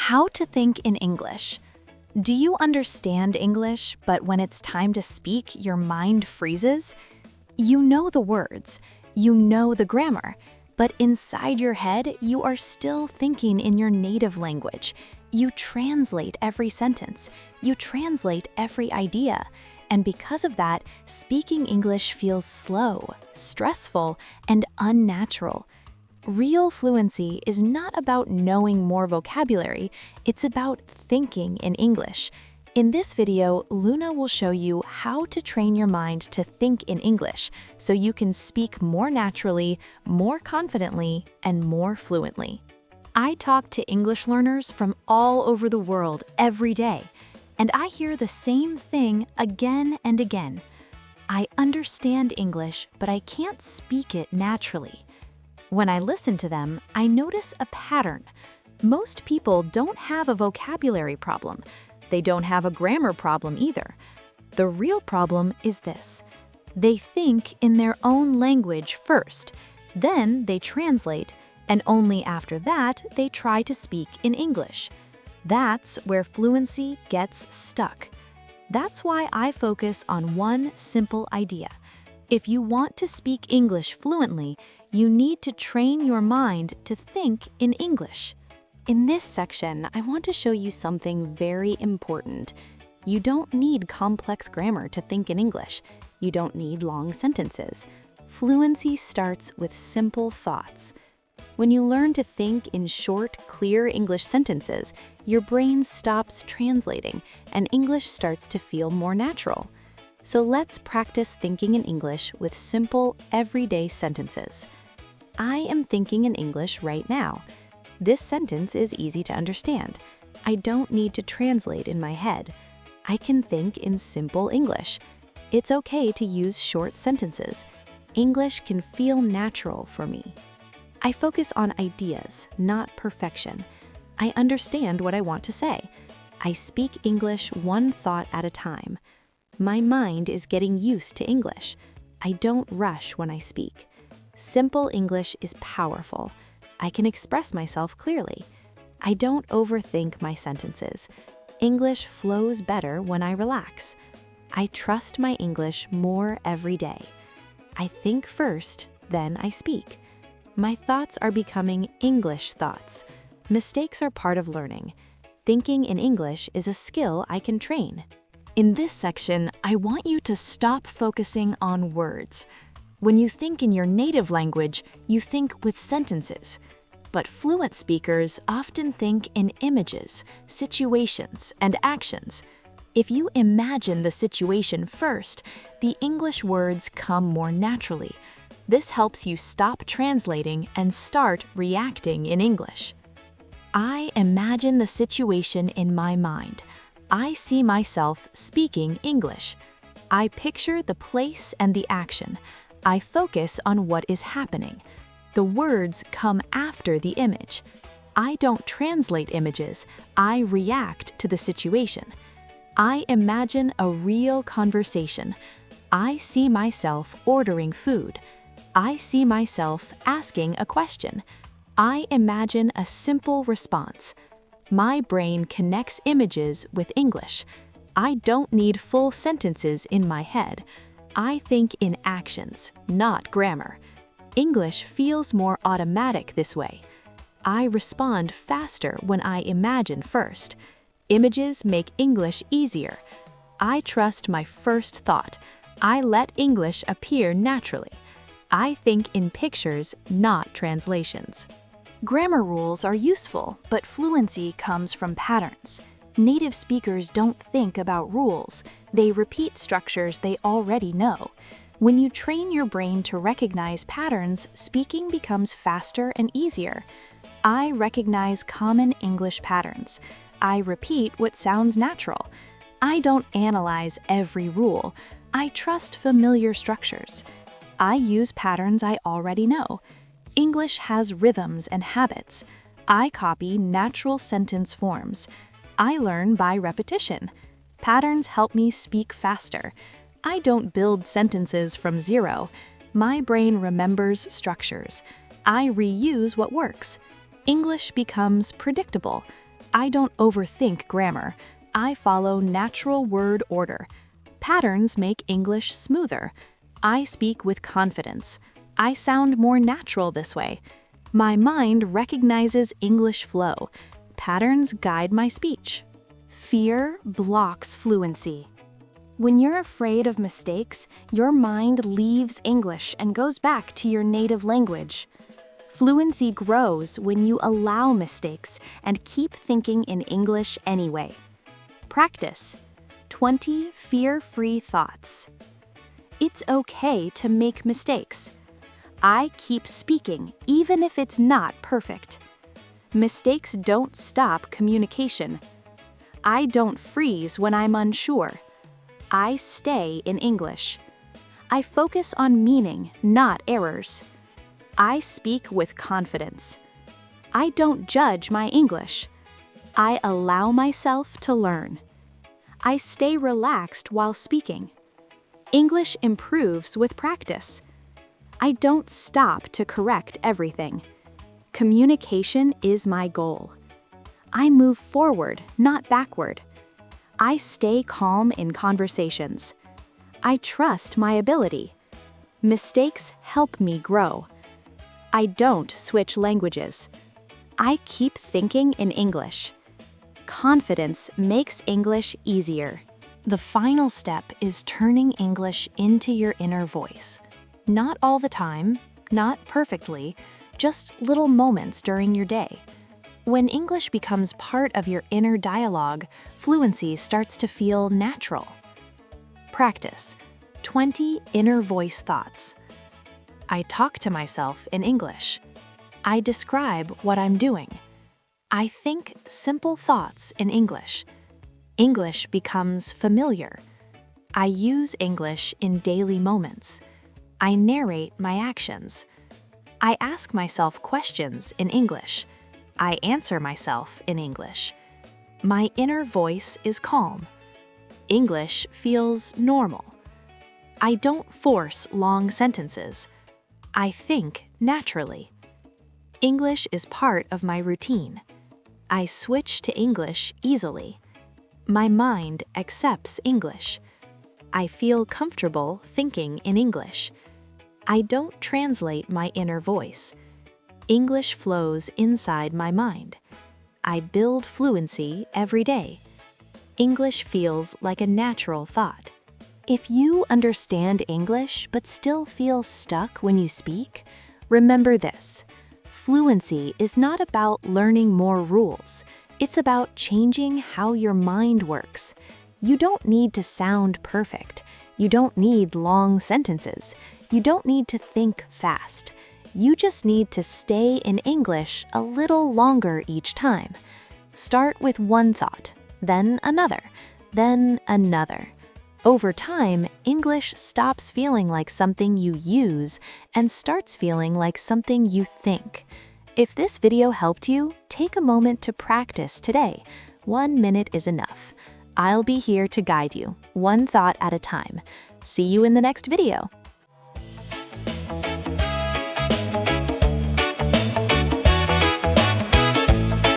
How to think in English. Do you understand English, but when it's time to speak, your mind freezes? You know the words, you know the grammar, but inside your head, you are still thinking in your native language. You translate every sentence, you translate every idea, and because of that, speaking English feels slow, stressful, and unnatural. Real fluency is not about knowing more vocabulary, it's about thinking in English. In this video, Luna will show you how to train your mind to think in English so you can speak more naturally, more confidently, and more fluently. I talk to English learners from all over the world every day, and I hear the same thing again and again. I understand English, but I can't speak it naturally. When I listen to them, I notice a pattern. Most people don't have a vocabulary problem. They don't have a grammar problem either. The real problem is this. They think in their own language first, then they translate, and only after that they try to speak in English. That's where fluency gets stuck. That's why I focus on one simple idea. If you want to speak English fluently, you need to train your mind to think in English. In this section, I want to show you something very important. You don't need complex grammar to think in English. You don't need long sentences. Fluency starts with simple thoughts. When you learn to think in short, clear English sentences, your brain stops translating and English starts to feel more natural. So let's practice thinking in English with simple, everyday sentences. I am thinking in English right now. This sentence is easy to understand. I don't need to translate in my head. I can think in simple English. It's okay to use short sentences. English can feel natural for me. I focus on ideas, not perfection. I understand what I want to say. I speak English one thought at a time. My mind is getting used to English. I don't rush when I speak. Simple English is powerful. I can express myself clearly. I don't overthink my sentences. English flows better when I relax. I trust my English more every day. I think first, then I speak. My thoughts are becoming English thoughts. Mistakes are part of learning. Thinking in English is a skill I can train. In this section, I want you to stop focusing on words. When you think in your native language, you think with sentences. But fluent speakers often think in images, situations, and actions. If you imagine the situation first, the English words come more naturally. This helps you stop translating and start reacting in English. I imagine the situation in my mind. I see myself speaking English. I picture the place and the action. I focus on what is happening. The words come after the image. I don't translate images. I react to the situation. I imagine a real conversation. I see myself ordering food. I see myself asking a question. I imagine a simple response. My brain connects images with English. I don't need full sentences in my head. I think in actions, not grammar. English feels more automatic this way. I respond faster when I imagine first. Images make English easier. I trust my first thought. I let English appear naturally. I think in pictures, not translations. Grammar rules are useful, but fluency comes from patterns. Native speakers don't think about rules. They repeat structures they already know. When you train your brain to recognize patterns, speaking becomes faster and easier. I recognize common English patterns. I repeat what sounds natural. I don't analyze every rule. I trust familiar structures. I use patterns I already know. English has rhythms and habits. I copy natural sentence forms. I learn by repetition. Patterns help me speak faster. I don't build sentences from zero. My brain remembers structures. I reuse what works. English becomes predictable. I don't overthink grammar. I follow natural word order. Patterns make English smoother. I speak with confidence. I sound more natural this way. My mind recognizes English flow. Patterns guide my speech. Fear blocks fluency. When you're afraid of mistakes, your mind leaves English and goes back to your native language. Fluency grows when you allow mistakes and keep thinking in English anyway. Practice. 20 fear-free thoughts. It's okay to make mistakes. I keep speaking even if it's not perfect. Mistakes don't stop communication. I don't freeze when I'm unsure. I stay in English. I focus on meaning, not errors. I speak with confidence. I don't judge my English. I allow myself to learn. I stay relaxed while speaking. English improves with practice. I don't stop to correct everything. Communication is my goal. I move forward, not backward. I stay calm in conversations. I trust my ability. Mistakes help me grow. I don't switch languages. I keep thinking in English. Confidence makes English easier. The final step is turning English into your inner voice. Not all the time, not perfectly, just little moments during your day. When English becomes part of your inner dialogue, fluency starts to feel natural. Practice. 20 inner voice thoughts. I talk to myself in English. I describe what I'm doing. I think simple thoughts in English. English becomes familiar. I use English in daily moments. I narrate my actions. I ask myself questions in English. I answer myself in English. My inner voice is calm. English feels normal. I don't force long sentences. I think naturally. English is part of my routine. I switch to English easily. My mind accepts English. I feel comfortable thinking in English. I don't translate my inner voice. English flows inside my mind. I build fluency every day. English feels like a natural thought. If you understand English but still feel stuck when you speak, remember this. Fluency is not about learning more rules. It's about changing how your mind works. You don't need to sound perfect. You don't need long sentences. You don't need to think fast. You just need to stay in English a little longer each time. Start with one thought, then another, then another. Over time, English stops feeling like something you use and starts feeling like something you think. If this video helped you, take a moment to practice today. 1 minute is enough. I'll be here to guide you, one thought at a time. See you in the next video.